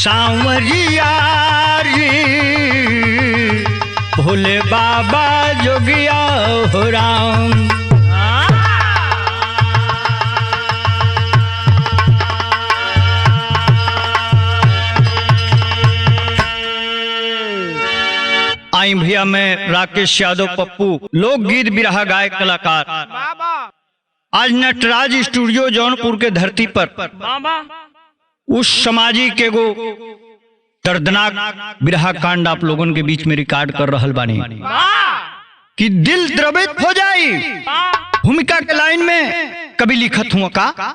सांवरिया री भोले बाबा जोगिया हो राम। आई भैया मैं राकेश यादव पप्पू, लोकगीत बिरहा गायक कलाकार। आज नटराज स्टूडियो जौनपुर के धरती पर उस सामाजिक एगो दर्दनाक बिरहा कांड आप लोगों के बीच में रिकॉर्ड कर रहल बानी कि दिल द्रवित हो जाई। भूमिका के लाइन में कभी लिखत हुआ का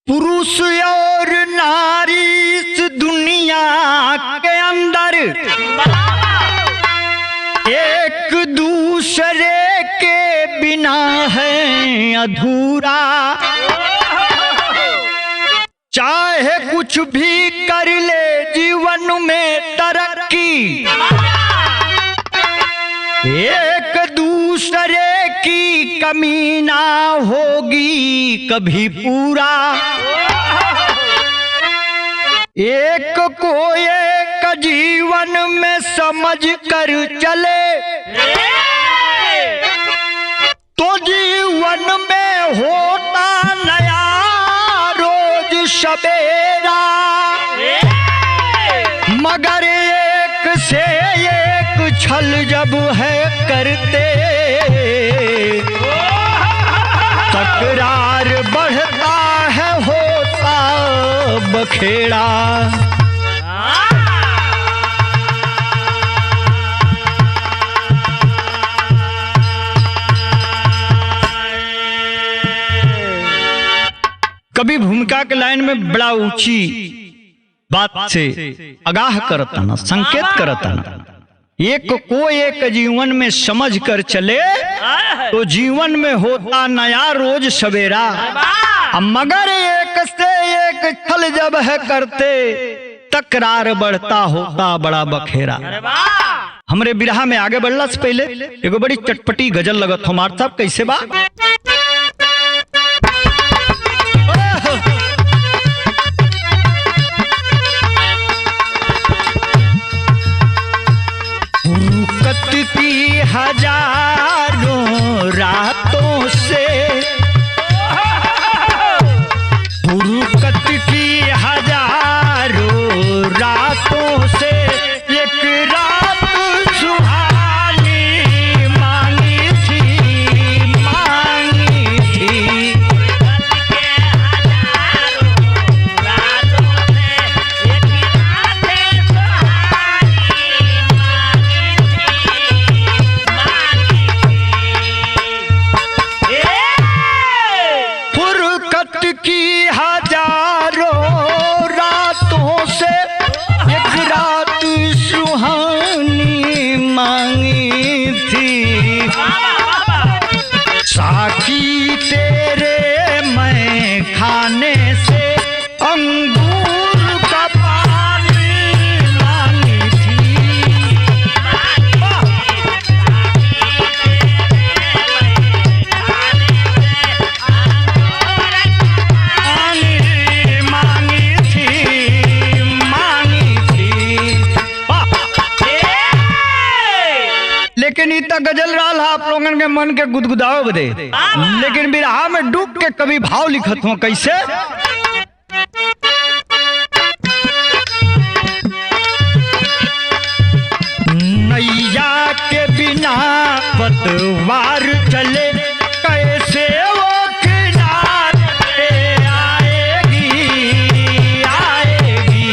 पुरुष और नारी इस दुनिया के अंदर एक दूसरे के बिना है अधूरा। चाहे कुछ भी कर ले जीवन में तरक्की, एक दूसरे की कमी ना होगी कभी पूरा। एक को एक जीवन में समझ कर चले तो जीवन में होता नया रोज सवेरा। मगर एक से एक छल जब है करते तकरार बढ़ता है होता बखेड़ा। कभी भूमिका के लाइन में बड़ा ऊंची बात से आगाह करता ना, संकेत करता ना। एक को एक जीवन में समझ कर चले तो जीवन में होता नया रोज सवेरा। मगर एक से एक छल जब है करते तकरार बढ़ता होता बड़ा बखेरा। हमरे बिरहा में आगे बढ़ला से पहले एगो बड़ी चटपटी गजल लगत हमार साहब, कैसे बा? की हजारों रातों से फुर्सत की हजारों रातों से एक रात सुहानी मांगी थी, मांगी थी। की हजारों रातों से एक रात सुहानी मांगी थी। साकी तेरे मैं खाने से अंगूर का पानी मांगी थी। लेकिन इतना गजल रहा आप लोगन के मन के गुदगुदाओ बदे, लेकिन बिरहा में डूब के कभी भाव लिखत हो कैसे? नैया के बिना पतवार चले कैसे वो किनारे आएगी, आएगी।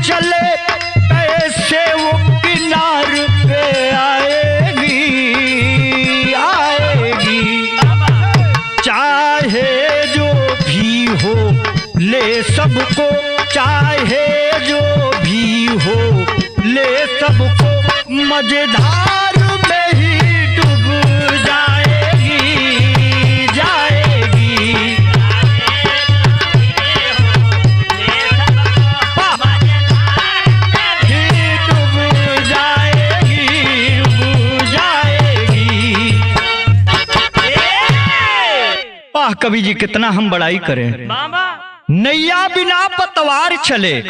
चले कैसे वो किनार पे आए ले सबको मजेदार में ही डूब जाएगी जाएगी। डूब जाएगी डूब जाएगी। वाह कवि जी कितना हम बड़ाई करें। नैया बिना पतवार चले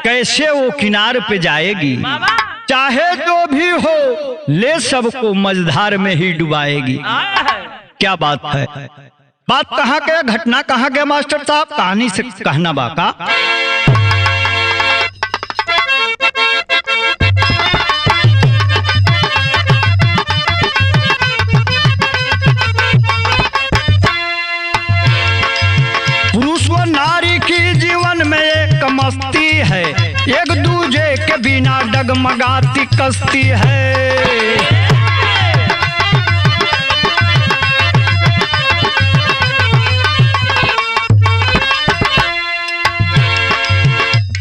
कैसे वो किनार पे जाएगी। चाहे जो भी हो ले सबको मझधार में ही डुबाएगी। क्या बात है। बात कहाँ के घटना कहाँ के मास्टर साहब कहानी से कहना बाका। पुरुष व नारी की जीवन में एक मस्ती है, एक दूजे के बिना डगमगाती कश्ती है।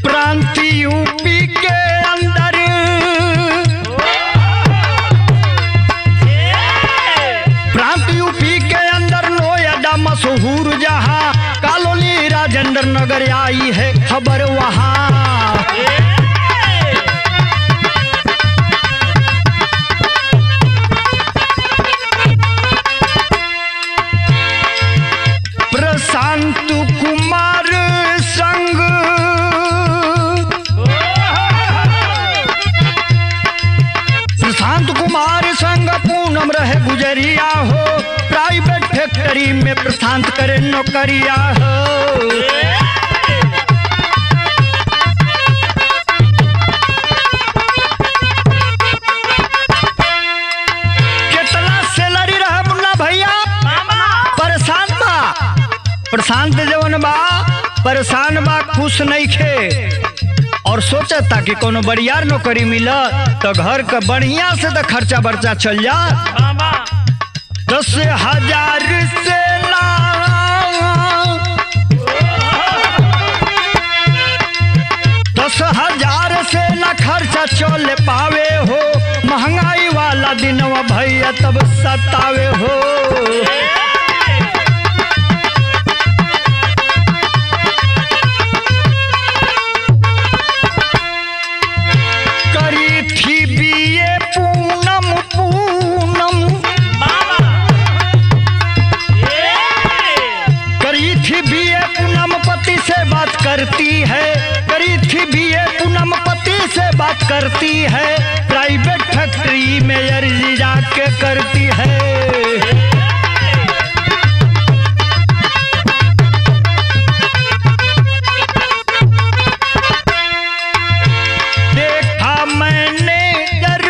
प्रांत यूपी के अंदर नोएडा मशहूर जहां कॉलोनी राजेंद्र नगर आई है खबर वहां। प्रशांत कुमार संग पूनम रहे गुजरिया हो, प्राइवेट फैक्ट्री में प्रशांत करे नौकरिया हो। कितना सैलरी रहा मुन्ना भैया। प्रशांत जवन बा परेशान बा खुश नहीं खे और सोचता कि कोनो बढ़िया नौकरी मिला तो घर का बढ़िया से तो खर्चा बर्चा चल जा। 10,000 से ना 10,000 से ना खर्चा चल पावे हो। महंगाई वाला दिनवा भैया तब सतावे हो। करती है करी थी बीए पूनम पति से बात करती है। प्राइवेट फैक्ट्री में अर्जी जाके करती है। देखा मैनेजर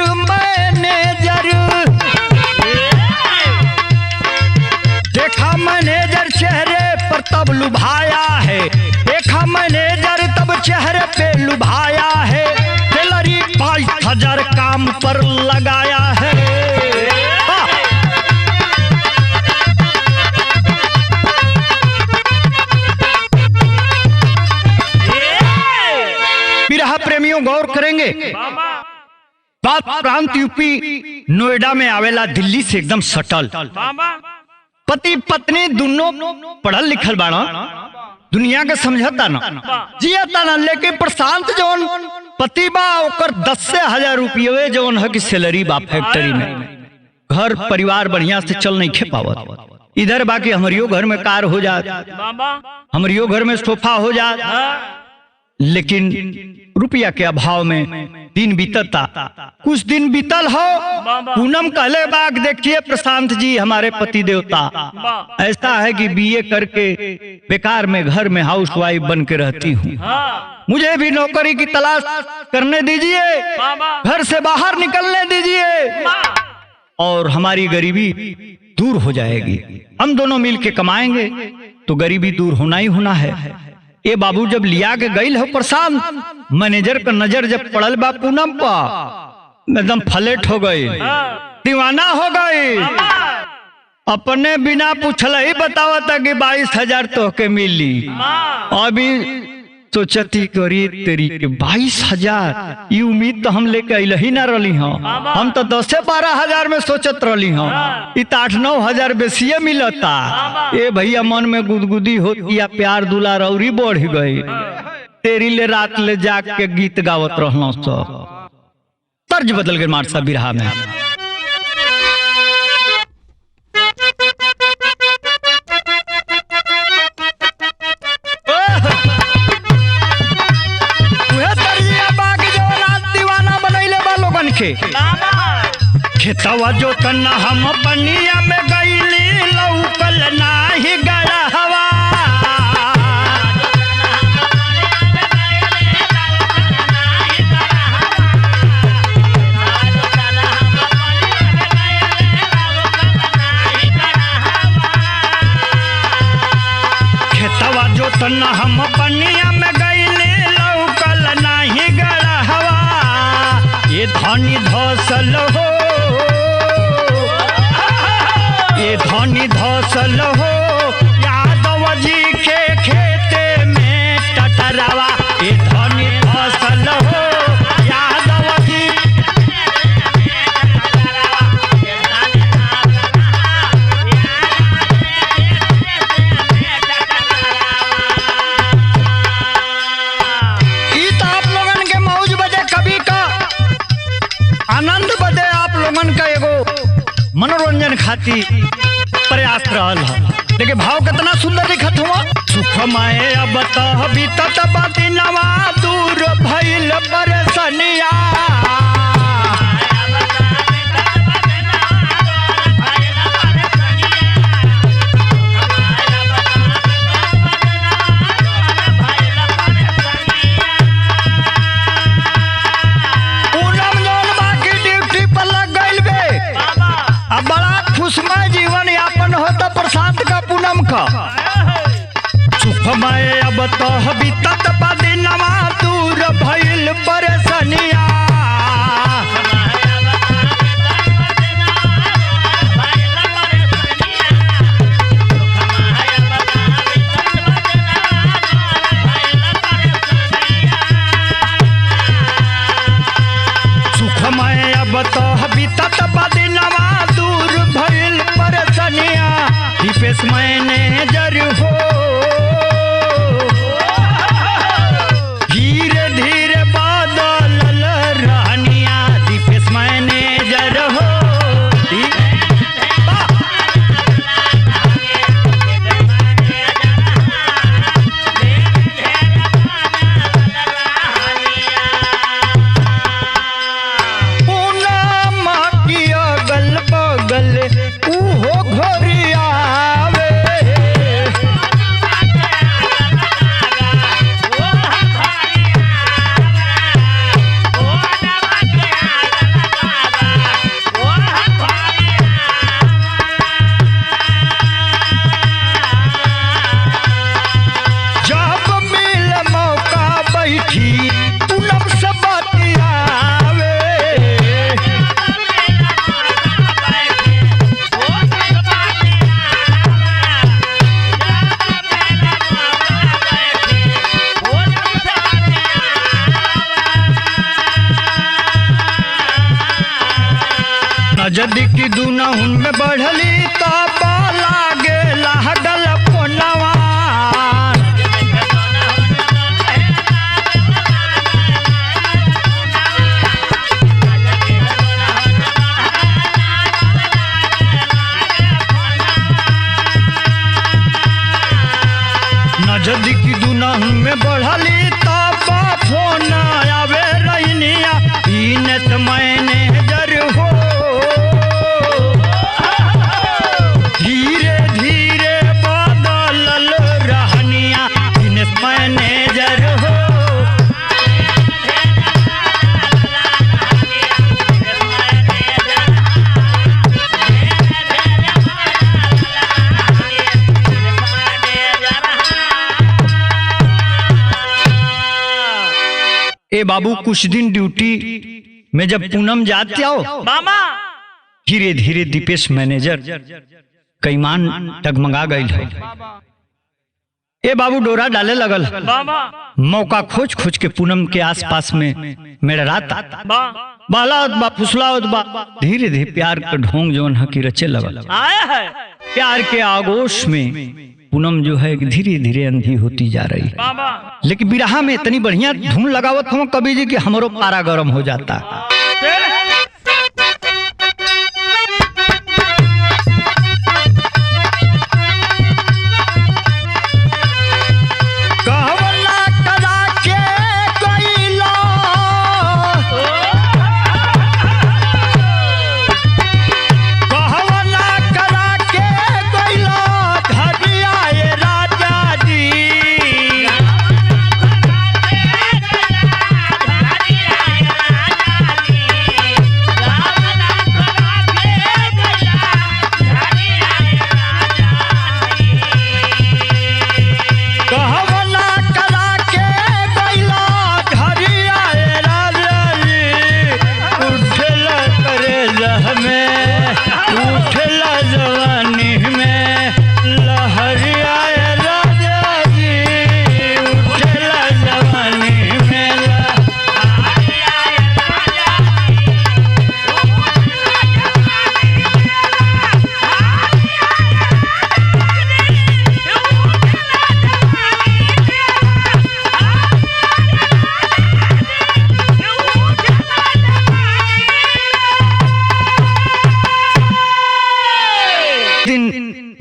देखा मैनेजर चेहरे पर तब लुभाया है। देखा मैनेजर तब चेहरे पे लुभाया है। सैलरी 5,000 काम पर लगाया है। बिरहा प्रेमियों गौर करेंगे। बात प्रांत यूपी नोएडा में आवेला दिल्ली से एकदम सटल। पति पत्नी दोनों पढ़ल लिखल बाड़ा, दुनिया के समझता ना जियता ना। लेकिन प्रशांत जौन पति बा ओकर 10,000 रुपये जौन है कि सैलरी बा फैक्ट्री में। घर परिवार बढ़िया से चल नहीं खे पावत। इधर बाकी हमारियो घर में कार हो जात, हमारियो घर में सोफा हो जात। लेकिन रुपया के अभाव में दिन बीतता। कुछ दिन बीतल हो पूनम कहले बाग देखिए प्रशांत जी हमारे पति देवता ऐसा है कि बीए करके बेकार में घर में हाउसवाइफ बन के रहती हूँ। मुझे भी नौकरी की तलाश करने दीजिए, घर से बाहर निकलने दीजिए और हमारी गरीबी दूर हो जाएगी। हम दोनों मिल के कमाएंगे तो गरीबी दूर होना ही होना है। ये बाबू जब लिया के गई हो प्रशांत, मैनेजर का नजर जब पड़ल बा पूनम पर एकदम फ्लैट हो गई, दीवाना हो गई। अपने बिना पूछल ही बतावा था कि 22,000 तो के मिली। अभी सोचती करी तेरी के 22,000 ये उम्मीद तो हम लेके अल ही ना रही हूँ। हम तो 10-12,000 में सोचत रही हूँ। इ 8-9,000 बेसिए मिलता। ए भैया मन में गुदगुदी होती या प्यार दुलार और ही बढ़ गई। तेरी ले रात ले जाग के गीत गावत रहना। सब तर्ज बदल गए मार सा बिरहा में। खेतवा जो तना हम पनिया में गईली लौकल नाही गड़हवा। खेतवा जो तना हम पनिया में गईली लौकल नाही गड़हवा। ये धनी धसल हो, ये धनी धसल हो यादव जी के खेते में टटरावा। ये धनी धसल हो यादव जी। ई तो आप लोगन के मौज बदे कभी का आनंद बदे आप लोगन का एगो मनोरंजन खाती प्रयास रहल है। लेकिन भाव कितना सुंदर लिखत हुआ। सुखमय अब तो बीतत बदिनवा दूर भइल परेशानिया। पूनम जौन बाकी ड्यूटी पर लग गइल बे। अब बड़ा खुशमय जीवन यापन होता प्रशांत का पूनम का। सुखमय अब तो बीतत बदिनवा दूर भइल परेशानिया। सुखमय अब तो बीतत बदिनवा दूर भइल परेशानिया। दीपेश मैनेजर हो धीरे धीरे बदलल रहनिया। दीपेश मैनेजर हो पूनम की अगल बगल उहो घोरियावे। जब मिल मौका बैठी पूनम से बतियावे। नजदीकी दुनहुन में बढ़ली तब लागे लागल फोनवा। नजदीकी दुनहुन में बढ़ली तब फोन आवे रहिनिया। दीनेश मैनेजर हो धीरे धीरे बदलल रहनिया। दीनेश मैनेजर हो ए बाबू कुछ दिन ड्यूटी में जब पूनम जाते आओ मामा धीरे धीरे दीपेश मैनेजर कईमान टगमगा गई है। ये बाबू डोरा डाले लगल, वाह मौका खोज खोज के पूनम के आसपास में मेरा रात वाह बालावत बा फुसलावत बा। धीरे धीरे प्यार का ढोंग जौन हकी रचे लगल। आया है प्यार के आगोश में पूनम जो है धीरे धीरे अंधी होती जा रही है। वाह लेकिन बिरहा में इतनी बढ़िया धुन लगावत हूँ कवि जी कि हमरो पारा गर्म हो जाता।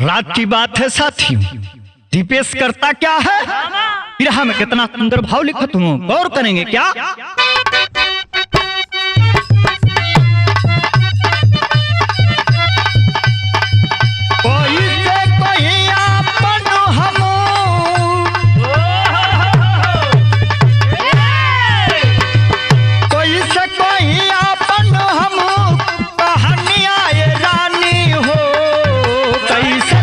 रात की बात है साथियों, दीपेश करता क्या है बिरहा में कितना सुंदर भाव लिखा, तुम गौर करेंगे क्या? कोई से कोई आपन हमो, कोई से कोई आपन हमो, कहानियां ये रानी हो। कैसे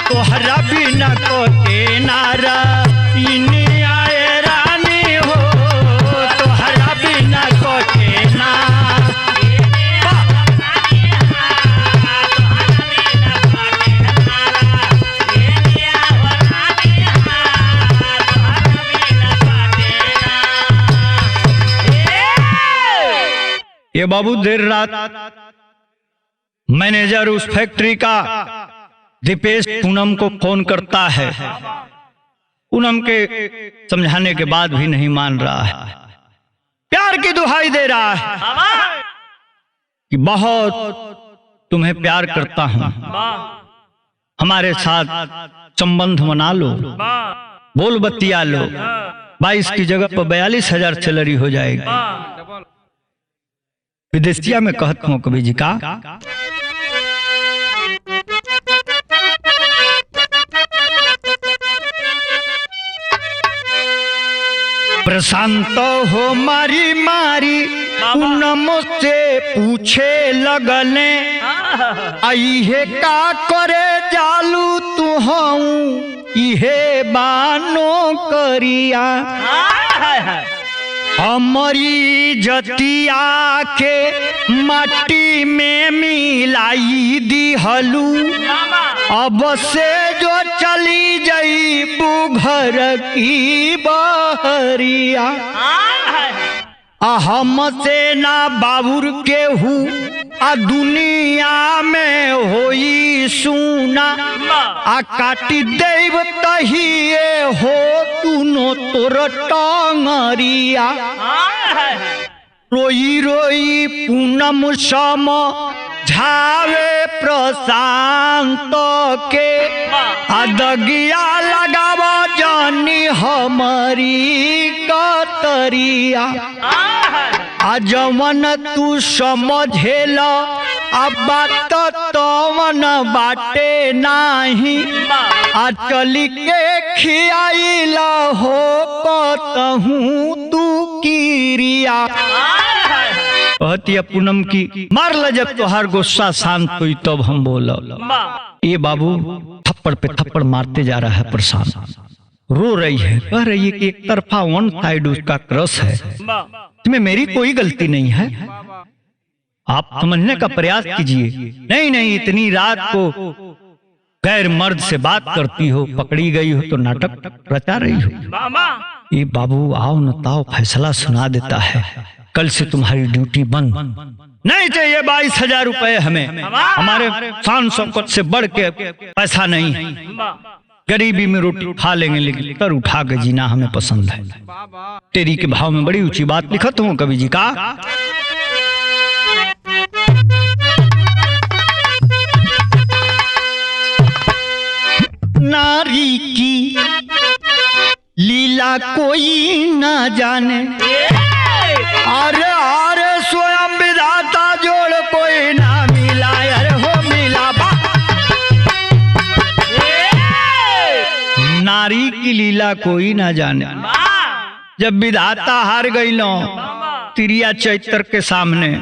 तोहरा बिना कोटे नारा आए रानी हो, तोहरा बिना कोटे ना। ये बाबू देर रात मैनेजर उस फैक्ट्री का दीपेश पूनम को फोन करता है। पूनम के समझाने के बाद भी नहीं मान रहा है, प्यार की दुहाई दे रहा है कि बहुत तुम्हें प्यार करता हूँ, हमारे साथ संबंध बना लो, बोल बतिया लो। 22 की जगह पर 42,000 सैलरी हो जाएगी। विदेशिया में कहता हूँ कवि जी का, प्रशांत हो मारी मारी पूनम से पूछे लगले, इहे का करे जालू तू हूँ इहे बानो करिया। हमारी जतिया के माटी में मिलाई दी हलू, अब से जो चली जई घर की बहरिया। हमसे ना बाबुर के हूँ दुनिया में होई सुना, काटी देव तहिए हो तूनो तोर टंगरिया। रोई रोई पूनम सम झावे प्रशांत के, अदगिया लगावा जानी हमारी कतरिया। जवन तू समझेला अब बात तवन बाटे नाही, चली के खियाइला हो कतहूँ तू किरिया। कहती है पूनम की, मार ल जब तोहार गुस्सा शांत हुई तब हम बोला। ये बाबू थप्पड़ पे थप्पड़ मारते जा रहा है प्रशांत, रो रही है, कह रही है कि एक तरफा वन साइड उसका क्रश है, इसमें मेरी कोई गलती नहीं है, आप समझने का प्रयास कीजिए। नहीं नहीं, इतनी रात को गैर मर्द से बात करती हो, पकड़ी गई हो तो नाटक रचा रही हो। ये बाबू आओ न ताओ फैसला सुना देता है, कल से तुम्हारी ड्यूटी बंद, नहीं चाहिए 22,000 रुपए हमें, हमारे शान शौकत से बढ़ के पैसा नहीं है, गरीबी में रोटी खा लेंगे लेकिन कर उठा के जीना हमें पसंद है। तेरी के भाव में बड़ी ऊंची बात लिखत हूँ कवि जी का, नारी की लीला कोई ना जाने, अरे अरे स्वयं विधाता जोड़ कोई ना मिला, अरे हो मिला बा। नारी की लीला कोई ना जाने, जब विधाता हार गई लो तिरिया चैतर के सामने,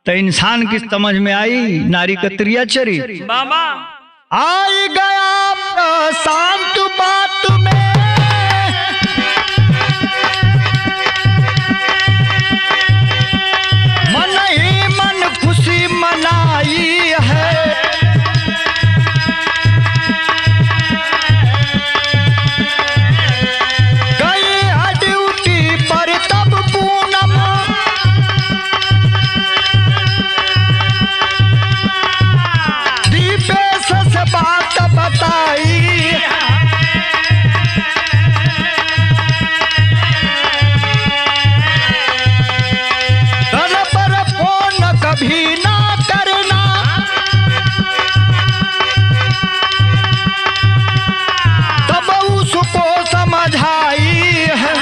तो इंसान की समझ में आई नारी का तिरिया चरित्र। आई गया प्रशांत बात में, मन ही मन खुशी मनाई है, गई है ड्यूटी पर तब पूनम, दीपेश से बात बताई, कभी ना करना, तब उसको समझाई है,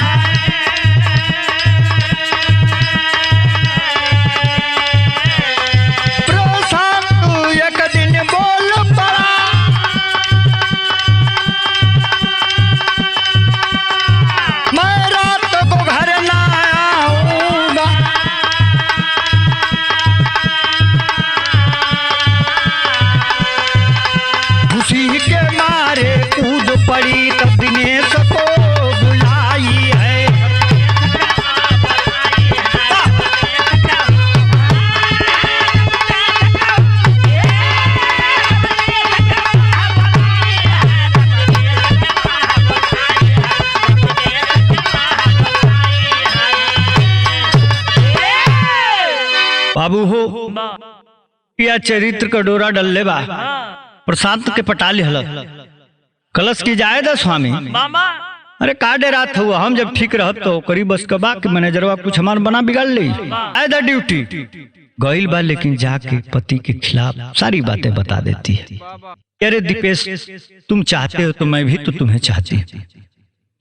प्रशांत एक दिन बोल पड़ा, मैं रात को घर ना आऊंगा, खुशी के मारे कूद पड़ी तब दिनेश को बुलाई है। बाबू हो या चरित्र का डोरा डल्ले बा, प्रशांत के पटाली हलत कलश की जायदा स्वामी, अरे का डेरात हुआ, हम जब ठीक रहत तो करीब बस कबा के मैनेजरवा कुछ हमार बना बिगाड़ ली, आयदा ड्यूटी गईल बा, लेकिन जाके पति के खिलाफ सारी बातें बता देती है। अरे दीपेश, तुम चाहते हो तो मैं भी तो तुम्हें चाहती हूँ,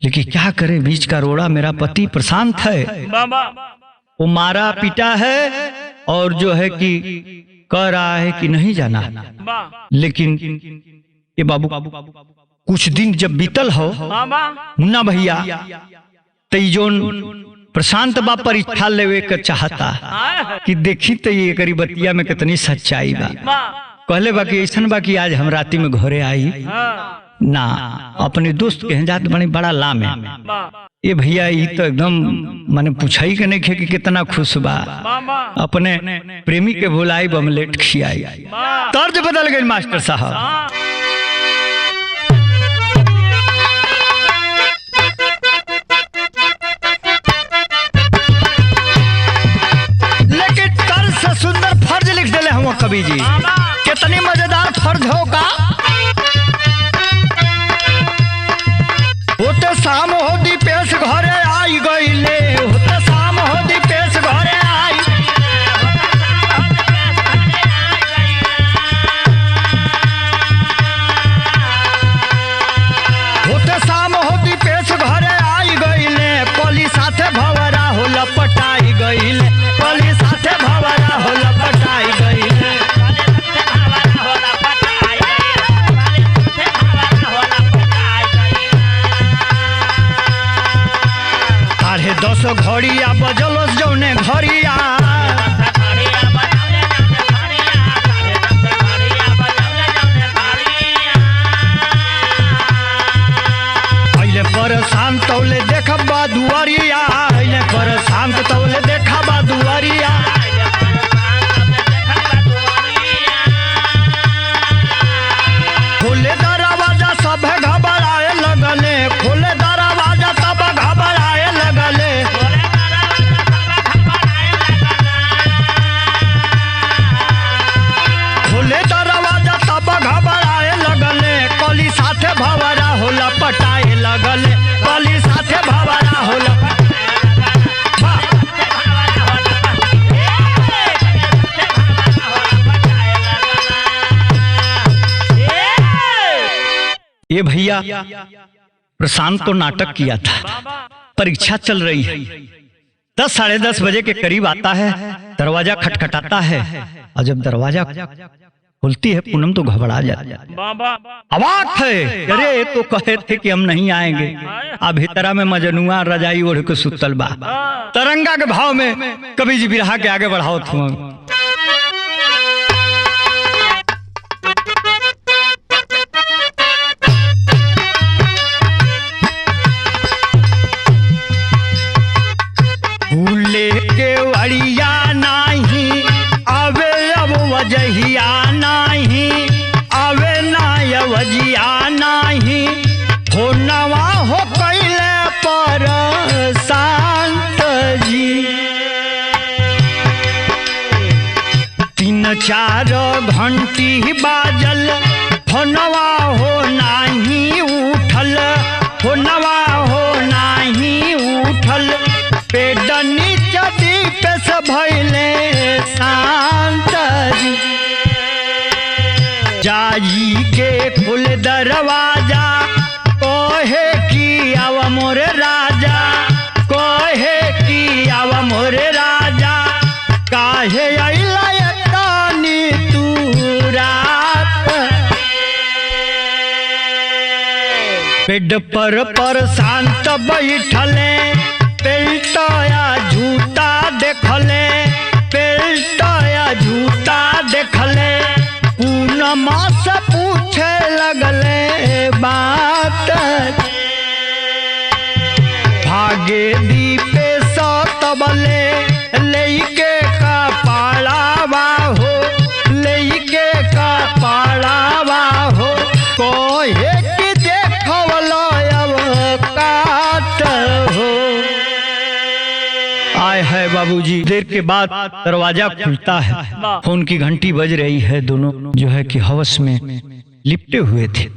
लेकिन क्या करे, बीच का रोड़ा मेरा पति प्रशांत है, वो मारा पीटा है और जो है कि कह रहा है कि नहीं जाना। लेकिन ये बाबू कुछ दिन जब बीतल हो मुन्ना भैया, तईजोन प्रशांत बा परीक्षा लेवे कर चाहता कि देखी तो ये गरीबतिया में कितनी सच्चाई बा। कहले बा कि ऐसा बा कि आज हम राती में घरे आई ना, अपने दोस्त के जात बड़ी बड़ा लाम है ये भैया, ये तो एकदम माने पूछाई के नहीं खे कि कितना खुश बा, अपने प्रेमी के बुलाई बमलेट खियाई। तर्ज बदल गई मास्टर साहब। लेकिन तर्ज से सुंदर फर्ज लिख दिले हम कवि जी, कितनी मजेदार फर्ज होगा। होते शाम हो दीपेश घरे आई गईले, होते शाम हो दीपेश घरे आई, होते शाम हो दीपेश घरे आई गईले, कली साथे भवरा हो लपटाई गईले, कली साथे भवरा हो लपटाई गईले। 10 घड़िया बजलस जौने घड़िया, अइले परेशान तौले देखा बा दुआरिया, अइले परेशान तौले देखा बा दुआरिया, खोले दरवाजा सब घबराए लगले, खोले दरवाजा सब घबराए लगले, खोले दरवाजा सब घबराए लगले, कली साथे भवरा हो लपटाए लगले, कली साथे भवरा हो ये भैया प्रशांत तो नाटक किया था, परीक्षा चल रही है, 10 साढ़े 10 बजे के करीब आता है, दरवाजा खटखटाता है, और जब दरवाजा खुलती है पूनम तो घबरा जाती है, अवाक है, अरे तो कहे थे कि हम नहीं आएंगे, अब भीतरा में मजनुआ रजाई ओढ़ के सुतल बा। तरंगा के भाव में कवि जी बिरहा के आगे बढ़ाओ तुम। भूले के वड़िया नहीं आवे, अब वजहिया नहीं आवे, ना वजिया नहीं हो, नवा हो कैले पर शांत जी, 3-4 घंटी बाजल, फोनवा हो नहीं उठल, फोनवा हो नहीं उठल, पेडनी चदी पे से भइले शांत जी, जाई के खुल दरवाजा, कोहे की आव मोर राजा, कोहे की आव मोर राजा, काहे अइला एतानी तू रात, पेड़ पर शांत बैठले, पेल्टया झूठा देखले, पेल्टया झूठा देखले, पूनमा से पूछे लगले बात, भागे दीपे सतबले, लेके का पालावा हो, लेके का पालावा हो, कोहे की देखवलो अब काट हो। आए है बाबूजी, देर के बाद दरवाजा खुलता है, फोन की घंटी बज रही है, दोनों जो है कि हवस में लिपटे हुए थे।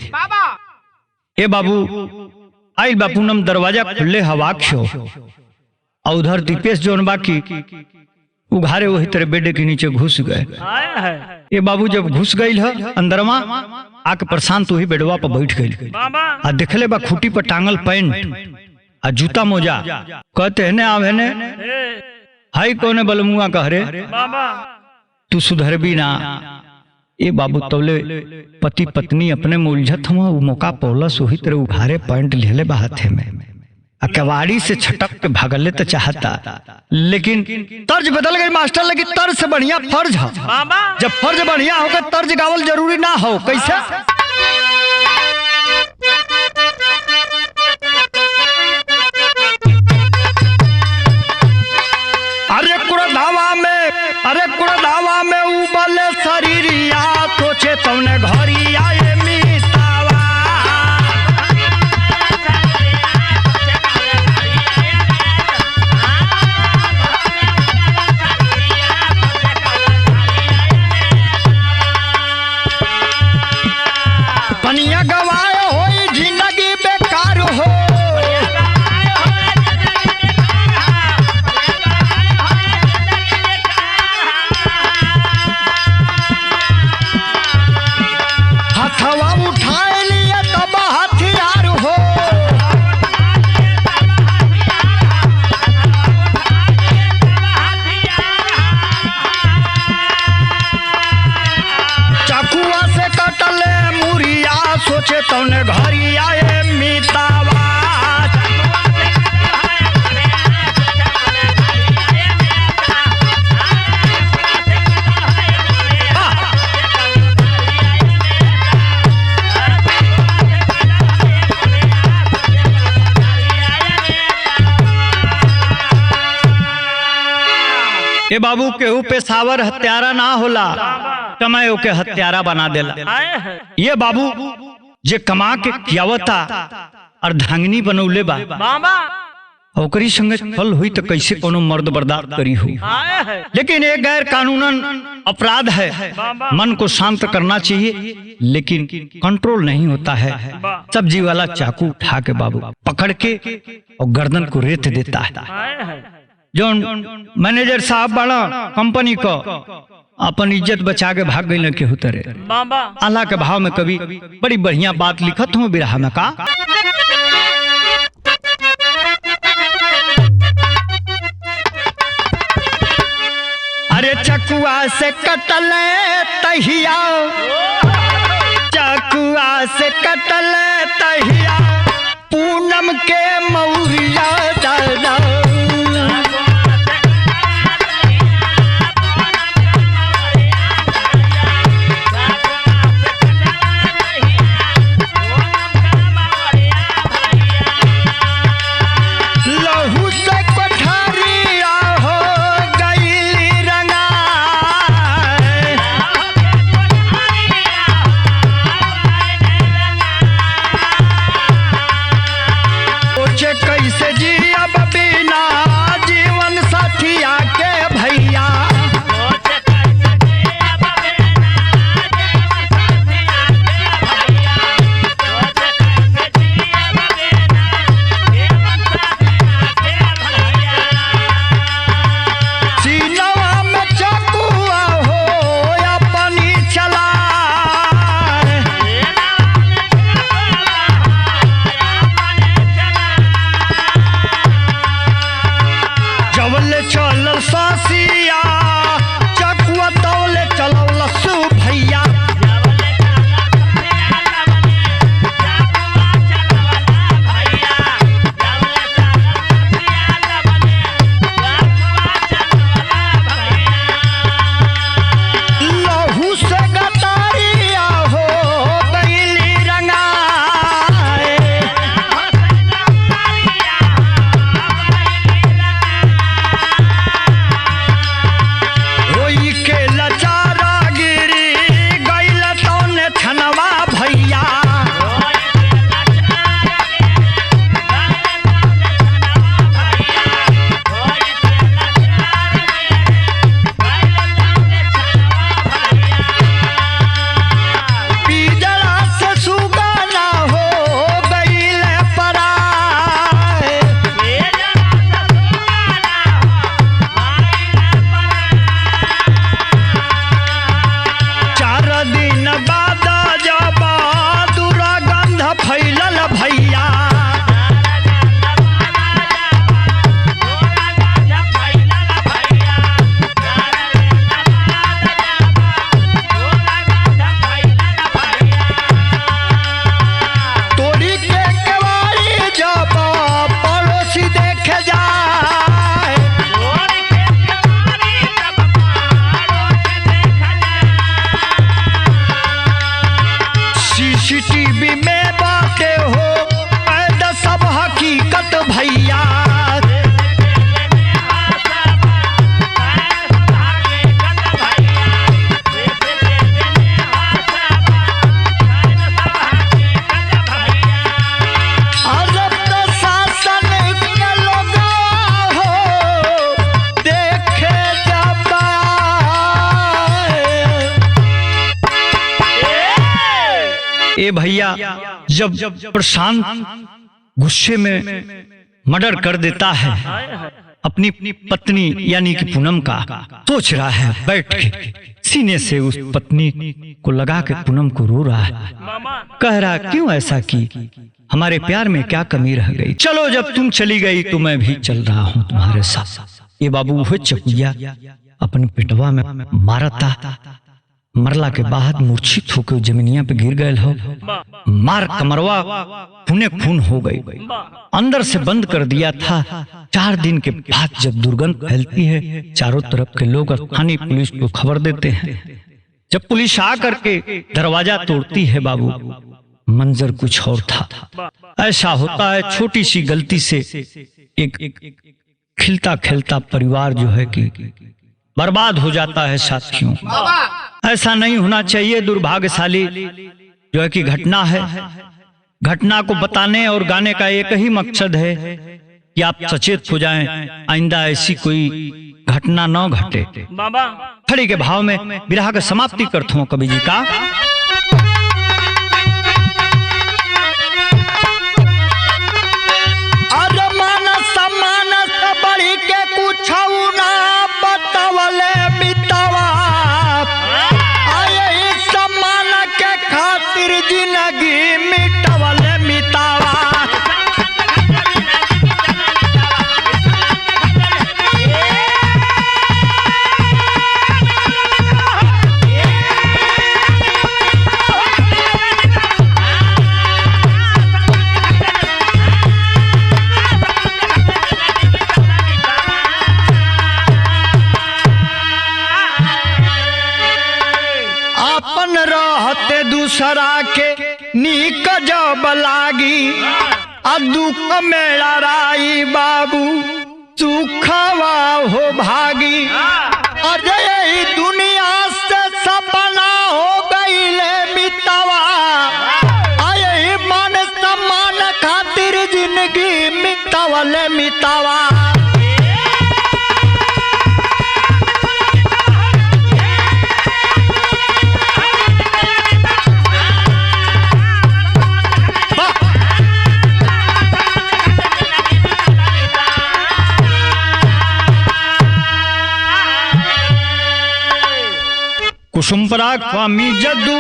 ए बाबू आई बा पूनम, दरवाजा खुले हवा खो, और उधर दीपेश जोन बाकी उघारे वही तेरे बेडे के नीचे घुस गए। आया है ये बाबू जब घुस गई है अंदरवा आके प्रशांत वही बेडवा पर बैठ गई बाबा आ देखले बा खूटी पर टांगल पैंट आ जूता मोजा। कहते है ने आवे ने ए हाई कौने बलमुआ कहरे बाबा तू सुधरबी ना। ए बाबू तौले पति पत्नी अपने में उलझत हुआ वो मौका पौलस वही तेरे उघारे पैंट लेले बा हाथे में आ कवाड़ी से छटक के भागले तो चाहता, लेकिन तर्ज बदल गई मास्टर। लेकिन तर्ज से बढ़िया फर्ज है। बाबा जब फर्ज बढ़िया होगा तर्ज गावल जरूरी ना हो। कैसे? अरे कुड़धावा में उबल शरीरिया सोचे तौने घरी आए मीतावा। कनिया गवाए होई जिंदगी बेकार हो। हथवा उठाए लिए तब हथियार हो। चाकुआ से कटले मुरिया सोचे तौने घरी आए मीतावा। ए बाबू केहू पेशावर हत्यारा ना होला, कमाए ओके हत्यारा बना देला। आया है ये बाबू जे कमा के कियावता और धांगनी बनौले बा बाबा ओकरी संगे फल हुई तो कैसे कोनो मर्द बर्दाश्त करी हो। आया है लेकिन एक गैर कानूनन अपराध है, मन को शांत करना चाहिए लेकिन कंट्रोल नहीं होता है। सब्जी वाला चाकू उठा के बाबू पकड़ के और गर्दन को रेत देता है। आया है जो मैनेजर साहब बड़ा कंपनी को अपन इज्जत बचा के भाग गई के उतरे। बाबा अल्लाह के भाव में कभी बड़ी बढ़िया बात लिखत हूँ बिरहा में का। अरे चकुआ से कटले तहिया, चकुआ से कटले तहिया पूनम के मौरिया दादा। लहू से कोठरिया हो गई रंगा। ओछे कैसे जी अब ए भैया, जब प्रशांत गुस्से में मर्डर कर देता है अपनी पत्नी यानी कि पूनम का, सोच रहा है बैठ के, सीने से उस पत्नी को लगा के पूनम को रो रहा है, कह रहा क्यों ऐसा की, हमारे प्यार में क्या कमी रह गई, चलो जब तुम चली गई तो मैं भी चल रहा हूं तुम्हारे साथ। ये बाबू वो चकुया अपने पिटवा में मारा था, मरला के बाद मूर्छित होकर जमीनिया पे गिर गए हो, मार कमरवा खूने खून हो गई, अंदर से बंद कर दिया था। 4 दिन के बाद जब दुर्गंध फैलती है, चारों तरफ के लोग स्थानीय पुलिस को खबर देते हैं। जब पुलिस आ करके दरवाजा तोड़ती है बाबू, मंजर कुछ और था। ऐसा होता है छोटी सी गलती से एक खिलता खिलता परिवार जो है कि बर्बाद हो जाता है साथियों। ऐसा नहीं होना चाहिए। दुर्भाग्यशाली जो है कि घटना है। घटना को बताने और गाने का एक ही मकसद है कि आप सचेत हो जाएं, आइंदा ऐसी कोई घटना न घटे। खड़ी के भाव में विरह का समाप्ति करता हूं कवि जी का। दूसरा के नीक जब लागी दुख मेरा राई बाबू सुखवा हो भागी। अरे दुनिया से सपना हो गईले मितवा, अरे मन सम्मान खातिर जिंदगी मितवले मितवा। कुसुमपराग स्वामी जद्दू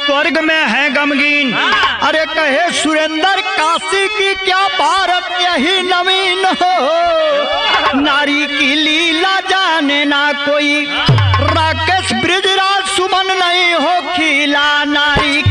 स्वर्ग में है गमगीन। अरे कहे सुरेंद्र काशी की क्या भारत यही नवीन हो, नारी की लीला जाने ना कोई, राकेश ब्रिजराज सुमन नहीं हो खिला नारी